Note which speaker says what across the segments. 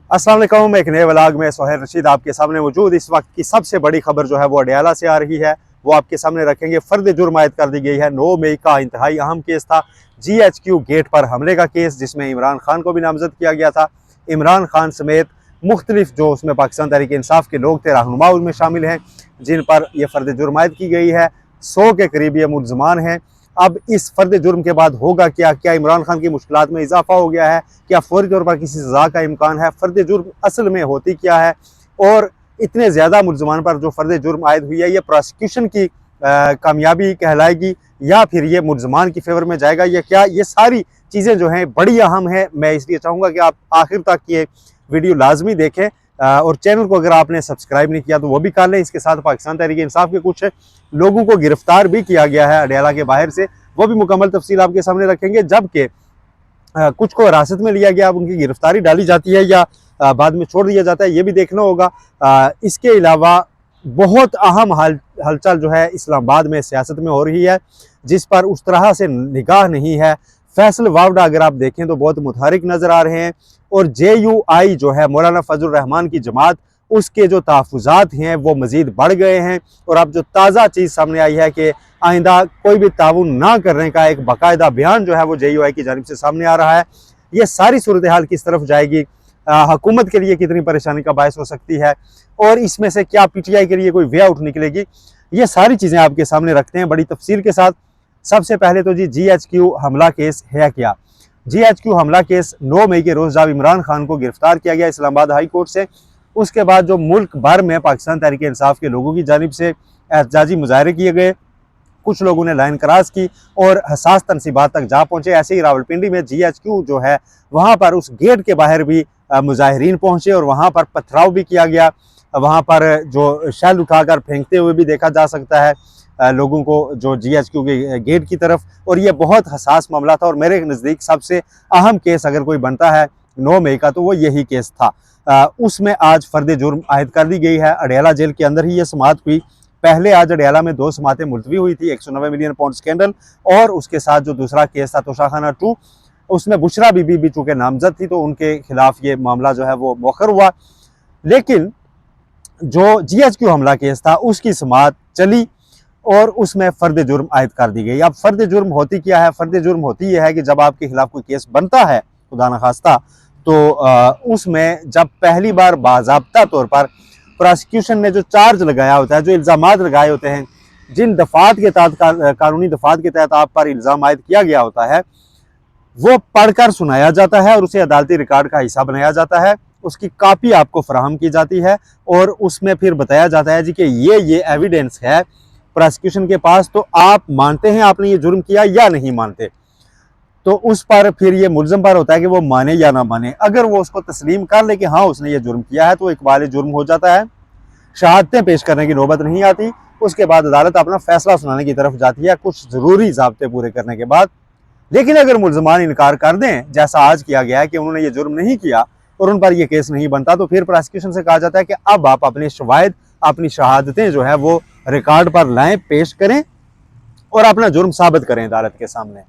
Speaker 1: अस्सलाम वालेकुम। एक नए व्लॉग में सोहेल रशीद आपके सामने मौजूद। इस वक्त की सबसे बड़ी खबर जो है वो अडयाला से आ रही है, वो आपके सामने रखेंगे। फर्द जुर्म आयद कर दी गई है। 9 मई का इंतहाई अहम केस था, GHQ गेट पर हमले का केस, जिसमें इमरान खान को भी नामजद किया गया था। इमरान खान समेत मुख्तलिफ जो उसमें पाकिस्तान तहरीक इंसाफ के लोग थे, रहनुमा उसमें शामिल हैं, जिन पर यह फर्द जुर्म आयद की गई है। 100 के करीब ये मुलजमान हैं। अब इस फर्द जुर्म के बाद होगा क्या? क्या इमरान खान की मुश्किलात में इजाफा हो गया है? क्या फौरी तौर पर किसी सज़ा का इम्कान है? फर्द जुर्म असल में होती क्या है? और इतने ज़्यादा मुलजमान पर जो फर्द जुर्म आयद हुई है, ये प्रोसिक्यूशन की कामयाबी कहलाएगी या फिर ये मुलजमान की फेवर में जाएगा या क्या? ये सारी चीज़ें जो हैं बड़ी अहम है। मैं इसलिए चाहूँगा कि आप आखिर तक ये वीडियो लाजमी देखें, और चैनल को अगर आपने सब्सक्राइब नहीं किया तो वो भी कर लें। इसके साथ पाकिस्तान तहरीक इंसाफ के कुछ लोगों को गिरफ्तार भी किया गया है अडयाला के बाहर से, वो भी मुकम्मल तफसील आपके सामने रखेंगे। जबकि कुछ को हिरासत में लिया गया, अब उनकी गिरफ्तारी डाली जाती है या बाद में छोड़ दिया जाता है, ये भी देखना होगा। इसके अलावा बहुत अहम हलचल जो है इस्लामाबाद में सियासत में हो रही है, जिस पर उस तरह से निगाह नहीं है। फैसल वावडा अगर आप देखें तो बहुत मुतहरिक नज़र आ रहे हैं, और JUI जो है मौलाना फजल रहमान की जमात, उसके जो तहफ़्फ़ुज़ात हैं वो मज़ीद बढ़ गए हैं। और अब जो ताज़ा चीज़ सामने आई है कि आइंदा कोई भी ताउन ना करने का एक बाकायदा बयान जो है वो JUI की जानिब से सामने आ रहा है। ये सारी सूरत हाल किस तरफ जाएगी, हुकूमत के लिए कितनी परेशानी का बायस हो सकती है, और इसमें से क्या PTI के लिए कोई वे आउट निकलेगी, ये सारी चीज़ें आपके सामने रखते हैं बड़ी तफसील के साथ। सबसे पहले तो जी GHQ हमला केस है क्या? GHQ हमला केस 9 मई के रोज़ जब इमरान खान को गिरफ्तार किया गया इस्लामाबाद हाई कोर्ट से, उसके बाद जो मुल्क भर में पाकिस्तान तहरीक इंसाफ के लोगों की जानिब से एहतजाजी मुजाहरे किए गए, कुछ लोगों ने लाइन क्रॉस की और हसास तनसीबात तक जा पहुँचे। ऐसे ही रावलपिंडी में GHQ जो है वहाँ पर उस गेट के बाहर भी मुजाहिरीन पहुँचे और वहाँ पर पथराव भी किया गया। वहाँ पर जो शैल उठाकर फेंकते हुए भी देखा जा सकता है लोगों को जो GHQ के गेट की तरफ। और ये बहुत हसास मामला था, और मेरे नज़दीक सबसे अहम केस अगर कोई बनता है 9 मई का तो वो यही केस था। उसमें आज फर्द जुर्म आयद कर दी गई है। अडयाला जेल के अंदर ही ये समाअत हुई। पहले आज अडयाला में 2 समातें मुलतवी हुई थी, 190 मिलियन पाउंड स्कैंडल, और उसके साथ जो दूसरा केस था तोशाखाना 2, उसमें बुशरा बीबी भी चूँकि नामजद थी तो उनके खिलाफ ये मामला जो है वो मौखर हुआ। लेकिन जो GHQ हमला केस था उसकी समाअत चली और उसमें फर्द जुर्म आयद कर दी गई। अब फर्द जुर्म होती क्या है? फर्द जुर्म होती यह है कि जब आपके खिलाफ कोई केस बनता है, खुदा न खास्ता, तो उसमें जब पहली बार बाज़ाब्ता तौर पर प्रोसिक्यूशन ने जो चार्ज लगाया होता है, जो इल्ज़ामात लगाए होते हैं, जिन दफ़ात के तहत कानूनी दफ़ात के तहत आप पर इल्ज़ाम आयद किया गया होता है, वो पढ़कर सुनाया जाता है और उसे अदालती रिकॉर्ड का हिस्सा बनाया जाता है। उसकी कापी आपको फराहम की जाती है और उसमें फिर बताया जाता है जी कि ये एविडेंस है प्रोसिक्यूशन के पास, तो आप मानते हैं आपने ये जुर्म किया या नहीं मानते। तो उस पर फिर ये मुल्ज़म पर होता है कि वो माने या ना माने। अगर वो उसको तस्लीम कर ले कि हाँ उसने ये जुर्म किया है तो इकबाल जुर्म हो जाता है, शहादतें पेश करने की नौबत नहीं आती। उसके बाद अदालत अपना फैसला सुनाने की तरफ जाती है कुछ ज़रूरी ज़ाब्ते पूरे करने के बाद। लेकिन अगर मुल्ज़मान इनकार कर दें, जैसा आज किया गया है कि उन्होंने ये जुर्म नहीं किया और उन पर यह केस नहीं बनता, तो फिर प्रोसिक्यूशन से कहा जाता है कि अब आप अपने शवाहिद, अपनी शहादतें जो है वो रिकॉर्ड पर लाएं, पेश करें और अपना जुर्म साबित करें अदालत के सामने।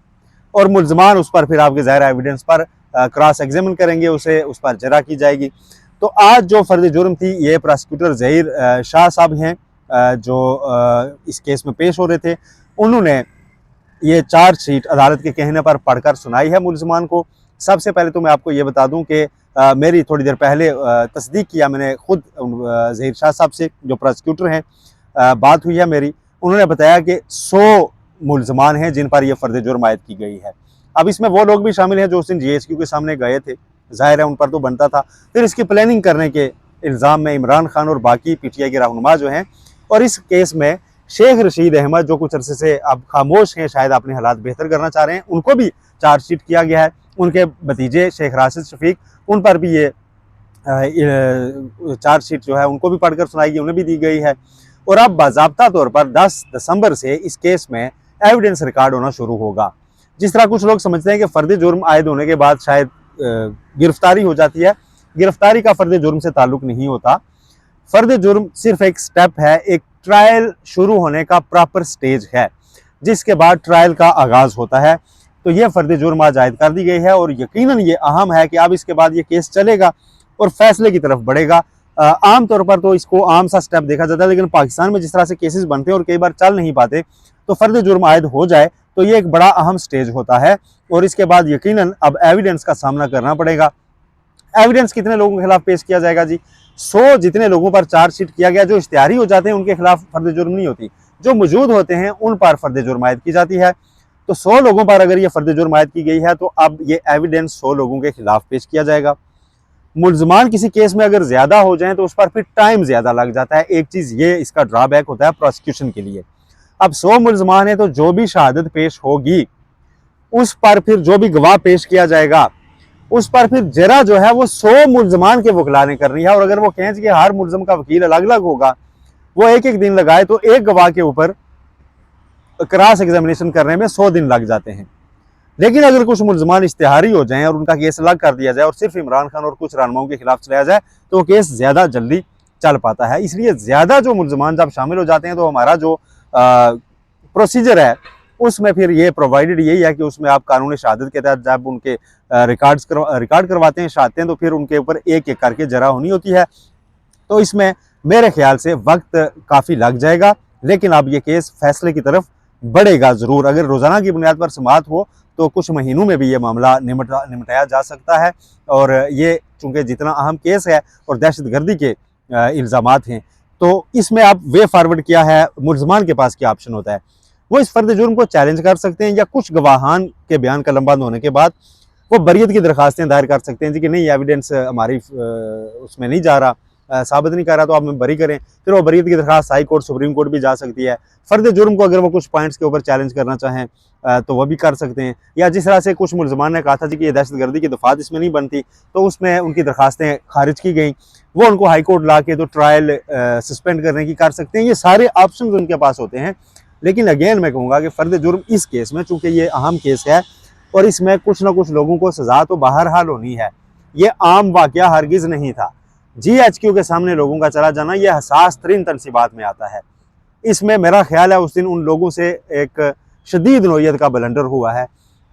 Speaker 1: और मुल्ज़मान उस पर फिर आपके ज़ाहिर एविडेंस पर क्रॉस एग्जामिन करेंगे, उस पर जरा की जाएगी। तो आज जो फर्द जुर्म थी, ये प्रोसिक्यूटर ज़हीर शाह साहब हैं जो इस केस में पेश हो रहे थे। उन्होंने ये चार्जशीट अदालत के कहने पर पढ़कर सुनाई है मुल्ज़मान को। सबसे पहले तो मैं आपको ये बता दूं कि मेरी थोड़ी देर पहले तस्दीक किया मैंने खुद ज़हीर शाह साहब से, जो प्रोसिक्यूटर हैं, बात हुई है मेरी। उन्होंने बताया कि 100 मुल्ज़मान हैं जिन पर यह फर्द जुर्म आयद की गई है। अब इसमें वो लोग भी शामिल हैं जो उस दिन GHQ के सामने गए थे, ज़ाहिर है उन पर तो बनता था। फिर इसकी प्लानिंग करने के इल्ज़ाम में इमरान खान और बाकी PTI के रहनुमा जो हैं, और इस केस में शेख रशीद अहमद जो कुछ अरसे से अब खामोश हैं, शायद अपने हालात बेहतर करना चाह रहे हैं, उनको भी चार्जशीट किया गया है। उनके भतीजे शेख राशिद शफीक, उन पर भी ये चार्जशीट जो है उनको भी पढ़कर सुनाई गई, उन्हें भी दी गई है। और अब बाज़ाब्ता तौर पर 10 दिसंबर से इस केस में एविडेंस रिकॉर्ड होना शुरू होगा। जिस तरह कुछ लोग समझते हैं कि फर्द जुर्म आयद होने के बाद शायद गिरफ्तारी हो जाती है, गिरफ्तारी का फर्द जुर्म से ताल्लुक नहीं होता। फर्द जुर्म सिर्फ एक स्टेप है, एक ट्रायल शुरू होने का प्रॉपर स्टेज है, जिसके बाद ट्रायल का आगाज़ होता है। तो ये फर्द जुर्म आज आयद कर दी गई है और यकीनन ये अहम है कि अब इसके बाद ये केस चलेगा और फैसले की तरफ बढ़ेगा। आमतौर पर तो इसको आम सा स्टेप देखा जाता है, लेकिन पाकिस्तान में जिस तरह से केसेस बनते हैं और कई बार चल नहीं पाते, तो फर्द जुर्म आयद हो जाए तो ये एक बड़ा अहम स्टेज होता है। और इसके बाद यकीनन अब एविडेंस का सामना करना पड़ेगा। एविडेंस कितने लोगों के खिलाफ पेश किया जाएगा जी? 100 जितने लोगों पर चार्जशीट किया गया, जो इश्तिहारी हो जाते हैं उनके खिलाफ फर्द जुर्म नहीं होती, जो मौजूद होते हैं उन पर फर्द जुर्म आयद की जाती है। तो 100 लोगों पर अगर ये फर्द जुर्म आयद की गई है तो अब ये एविडेंस 100 लोगों के खिलाफ पेश किया जाएगा। मुल्जमान किसी केस में अगर ज्यादा हो जाए तो उस पर फिर टाइम ज्यादा लग जाता है। एक चीज ये इसका ड्रॉबैक होता है प्रोसिक्यूशन के लिए। अब 100 मुल्जमान है तो जो भी शहादत पेश होगी उस पर फिर जो भी गवाह पेश किया जाएगा उस पर फिर जरा जो है वो 100 मुल्जमान के वकला ने करनी है। और अगर वो कहें कि हर मुल्जम का वकील अलग अलग होगा, वो एक एक दिन लगाए, तो एक गवाह के ऊपर क्रॉस एग्जामिनेशन करने में 100 दिन लग जाते हैं। लेकिन अगर कुछ मुल्जमान इश्तिहारी हो जाएं और उनका केस अलग कर दिया जाए और सिर्फ इमरान खान और कुछ रहनुमाओं के खिलाफ चलाया जाए तो वो केस ज्यादा जल्दी चल पाता है। इसलिए ज्यादा जो मुल्जमान जब शामिल हो जाते हैं तो हमारा जो प्रोसीजर है उसमें फिर ये प्रोवाइडेड यही है कि उसमें आप कानूनी शहादत के तहत जब उनके रिकॉर्ड करवाते हैं, शहादतें, तो फिर उनके ऊपर एक एक करके जरा होनी होती है। तो इसमें मेरे ख्याल से वक्त काफ़ी लग जाएगा, लेकिन अब ये केस फैसले की तरफ बढ़ेगा ज़रूर। अगर रोज़ाना की बुनियाद पर समाअत हो तो कुछ महीनों में भी ये मामला निपटाया जा सकता है। और ये चूँकि जितना अहम केस है और दहशतगर्दी के इल्ज़ामात हैं, तो इसमें अब वे फॉरवर्ड किया है, मुल्ज़मान के पास क्या ऑप्शन होता है, वो इस फर्द जुर्म को चैलेंज कर सकते हैं या कुछ गवाहान के बयान कलमबंद होने के बाद वो बरियत की दरखास्तें दायर कर सकते हैं जी कि नहीं, एविडेंस हमारी उसमें नहीं जा रहा, साबित नहीं कर रहा, तो आप हमें बरी करें। फिर वो बरियत की दरखास्त हाई कोर्ट, सुप्रीम कोर्ट भी जा सकती है। फर्द जुर्म को अगर वो कुछ पॉइंट्स के ऊपर चैलेंज करना चाहें तो वह भी कर सकते हैं। या जिस तरह से कुछ मुल्जमान ने कहा था जी कि ये दहशतगर्दी की दफात इसमें नहीं बनती, तो उसमें उनकी दरखास्तें खारिज की गई, वो उनको हाई कोर्ट ला के तो ट्रायल सस्पेंड करने की कर सकते हैं। ये सारे ऑप्शन उनके पास होते हैं। लेकिन अगेन मैं कहूँगा कि फर्द जुर्म इस केस में, चूँकि ये अहम केस है और इसमें कुछ ना कुछ लोगों को सजा तो बहरहाल होनी है, ये आम वाकया हरगिज़ नहीं था। GHQ के सामने लोगों का चला जाना ये हसास तरीन तनसीबात में आता है। इसमें मेरा ख्याल है उस दिन उन लोगों से एक शदीद नौयत का बलंडर हुआ है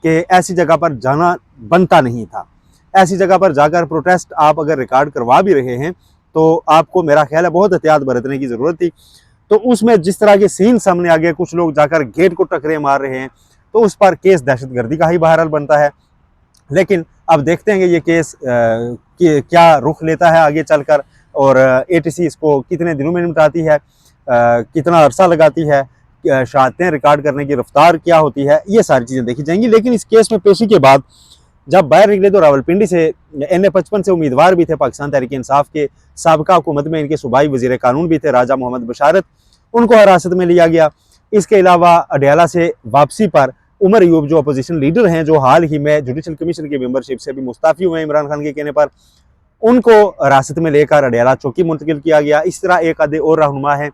Speaker 1: कि ऐसी जगह पर जाना बनता नहीं था। ऐसी जगह पर जाकर प्रोटेस्ट आप अगर रिकॉर्ड करवा भी रहे हैं तो आपको मेरा ख्याल है बहुत एहतियात बरतने की ज़रूरत थी। तो उसमें जिस तरह के सीन सामने आ गए, कुछ लोग जाकर गेट को टकरे मार रहे हैं, तो उस पर केस दहशतगर्दी का ही बहरहाल बनता है। लेकिन अब देखते हैं कि ये केस क्या रुख लेता है आगे चलकर, और ATC इसको कितने दिनों में निपटाती है, कितना अरसा लगाती है, शहादतें रिकॉर्ड करने की रफ्तार क्या होती है, ये सारी चीज़ें देखी जाएंगी। लेकिन इस केस में पेशी के बाद जब बाहर निकले तो रावलपिंडी से NA-55 से उम्मीदवार भी थे पाकिस्तान तहरीक इंसाफ के, साबका हुकूमत में इनके सूबाई वज़ीर कानून भी थे राजा मोहम्मद बशारत, उनको हिरासत में लिया गया। इसके अलावा अडयाला से वापसी पर उमर अयूब जो अपोजिशन लीडर हैं, जो हाल ही में जुडिशल कमीशन की मेंबरशिप से भी मुस्ताफ़ी हुए हैं इमरान खान के कहने पर, उनको हिरासत में लेकर अडयाला चौकी मुंतकिल किया गया। इस तरह एक आधे और रहनुमा हैं,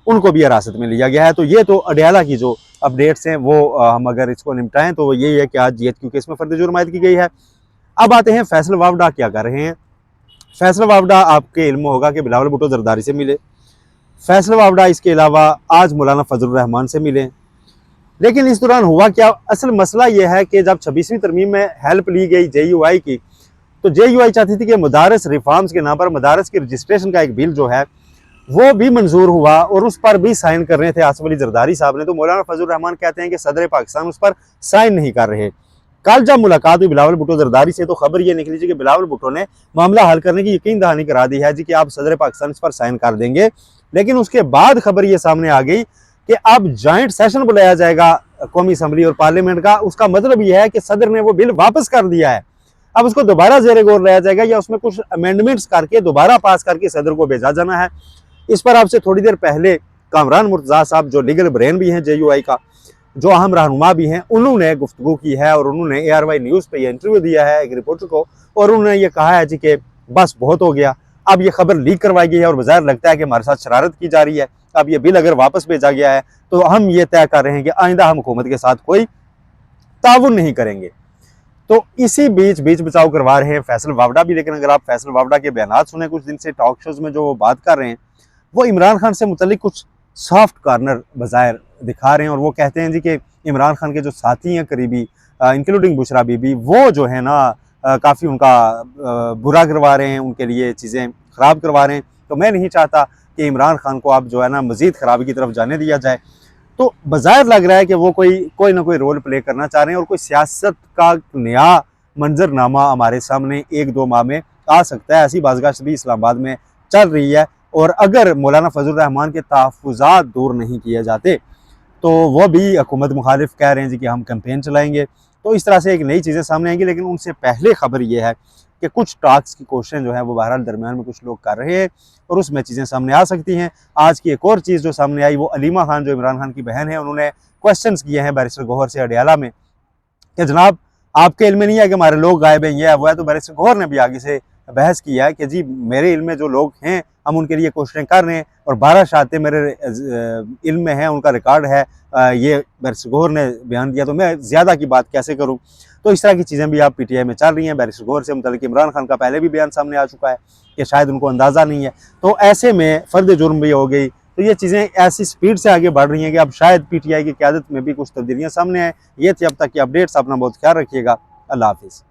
Speaker 1: उनको भी हिरासत में लिया गया है। तो ये तो अडयाला की जो अपडेट्स हैं वो हम अगर इसको निपटाएं तो यही है कि आज GHQ केस में फर्द जुर्म आयद की गई है। अब आते हैं फैसल वावडा क्या कर रहे हैं। फैसल वावडा आपके इल्म होगा कि बिलावल भुट्टो जरदारी से मिले। फैसल वावडा इसके अलावा आज मौलाना फजलुर रहमान से मिले। लेकिन इस दौरान हुआ क्या, असल मसला यह है कि जब 26वीं तरमीम में हेल्प ली गई JUI की, तो JUI चाहती थी कि मदारस रिफॉर्म्स के नाम पर मदारस की रजिस्ट्रेशन का एक बिल जो है वो भी मंजूर हुआ और उस पर भी साइन कर रहे थे आसिफ अली जरदारी साहब ने। तो मौलाना फजलुर रहमान कहते हैं कि सदर पाकिस्तान उस पर साइन नहीं कर रहे। कल जब मुलाकात हुई बिलावल भुट्टो जरदारी से तो खबर ये निकली कि बिलावल भुट्टो ने मामला हल करने की यकीन दहानी करा दी है जी कि आप सदर पाकिस्तान इस पर साइन कर देंगे। लेकिन उसके बाद खबर ये सामने आ गई कि अब जॉइंट सेशन बुलाया जाएगा कौमी असम्बली और पार्लियामेंट का। उसका मतलब यह है कि सदर ने वो बिल वापस कर दिया है। अब उसको दोबारा जेरे गौर लाया जाएगा या उसमें कुछ अमेंडमेंट्स करके दोबारा पास करके सदर को भेजा जाना है। इस पर आपसे थोड़ी देर पहले कामरान मुर्तज़ा साहब, जो लीगल ब्रेन भी हैं JUI का, जो अहम रहनुमा भी हैं, उन्होंने गुफ्तगू की है और उन्होंने ARY न्यूज़ पे ये इंटरव्यू दिया है एक रिपोर्टर को, और उन्होंने ये कहा है जी कि बस बहुत हो गया, अब ये खबर लीक करवाई गई है और बाज़ार लगता है कि हमारे साथ शरारत की जा रही है। अब ये बिल अगर वापस भेजा गया है तो हम ये तय कर रहे हैं कि आइंदा हम हुकूमत के साथ कोई ताउन नहीं करेंगे। तो इसी बीच बचाव करवा रहे हैं फैसल वावडा भी। लेकिन अगर आप फैसल वावडा के बयान सुने कुछ दिन से टॉक शोज में, जो वो बात कर रहे हैं, वो इमरान खान से मुतल्लिक कुछ सॉफ्ट कॉर्नर बज़ाहिर दिखा रहे हैं। और वो कहते हैं जी कि इमरान खान के जो साथी हैं करीबी, इंक्लूडिंग बुशरा बीबी, वो जो है ना काफ़ी उनका बुरा करवा रहे हैं, उनके लिए चीज़ें ख़राब करवा रहे हैं। तो मैं नहीं चाहता कि इमरान खान को आप जो है ना मज़ीद ख़राबी की तरफ जाने दिया जाए। तो बज़ाहिर लग रहा है कि वो कोई ना कोई रोल प्ले करना चाह रहे हैं और कोई सियासत का नया मंजरनामा हमारे सामने 1-2 माह में आ सकता है। ऐसी बाज़गाश भी इस्लामाबाद में चल रही है और अगर मौलाना फजल रहमान के तहफ़्फ़ुज़ात दूर नहीं किए जाते तो वो भी हुकूमत मुखालिफ कह रहे हैं जी कि हम कैंपेन चलाएंगे। तो इस तरह से एक नई चीज़ें सामने आएंगी। लेकिन उनसे पहले खबर ये है कि कुछ टॉक्स की कोशिशें जो है वो बहरहाल दरमियान में कुछ लोग कर रहे हैं और उसमें चीज़ें सामने आ सकती हैं। आज की एक और चीज़ जो सामने आई वो अलीमा खान जो इमरान खान की बहन है, उन्होंने क्वेश्चंस किए हैं बैरिस्टर गौहर से अडयाला में कि जनाब आपके इल्म में नहीं है कि हमारे लोग गायब हैं, ये है वो है। तो बैरिस्टर गौहर ने भी आगे से बहस किया है कि जी मेरे इल्म में जो लोग हैं हम उनके लिए कोशिशें कर रहे हैं और 12 शहादतें मेरे इल्म में हैं, उनका रिकॉर्ड है। ये बैरिस्टर गौहर ने बयान दिया, तो मैं ज़्यादा की बात कैसे करूँ। तो इस तरह की चीज़ें भी आप PTI में चल रही हैं। बैरिस्टर गौहर से मुतल्लिक़ इमरान खान का पहले भी बयान सामने आ चुका है कि शायद उनको अंदाज़ा नहीं है। तो ऐसे में फ़र्द जुर्म भी हो गई। तो ये चीज़ें ऐसी स्पीड से आगे बढ़ रही हैं कि अब शायद PTI की क़यादत में भी कुछ तब्दीलियाँ सामने आएँ। ये थी अब तक की अपडेट्स। अपना बहुत ख्याल रखिएगा। अल्लाह हाफ़िज़।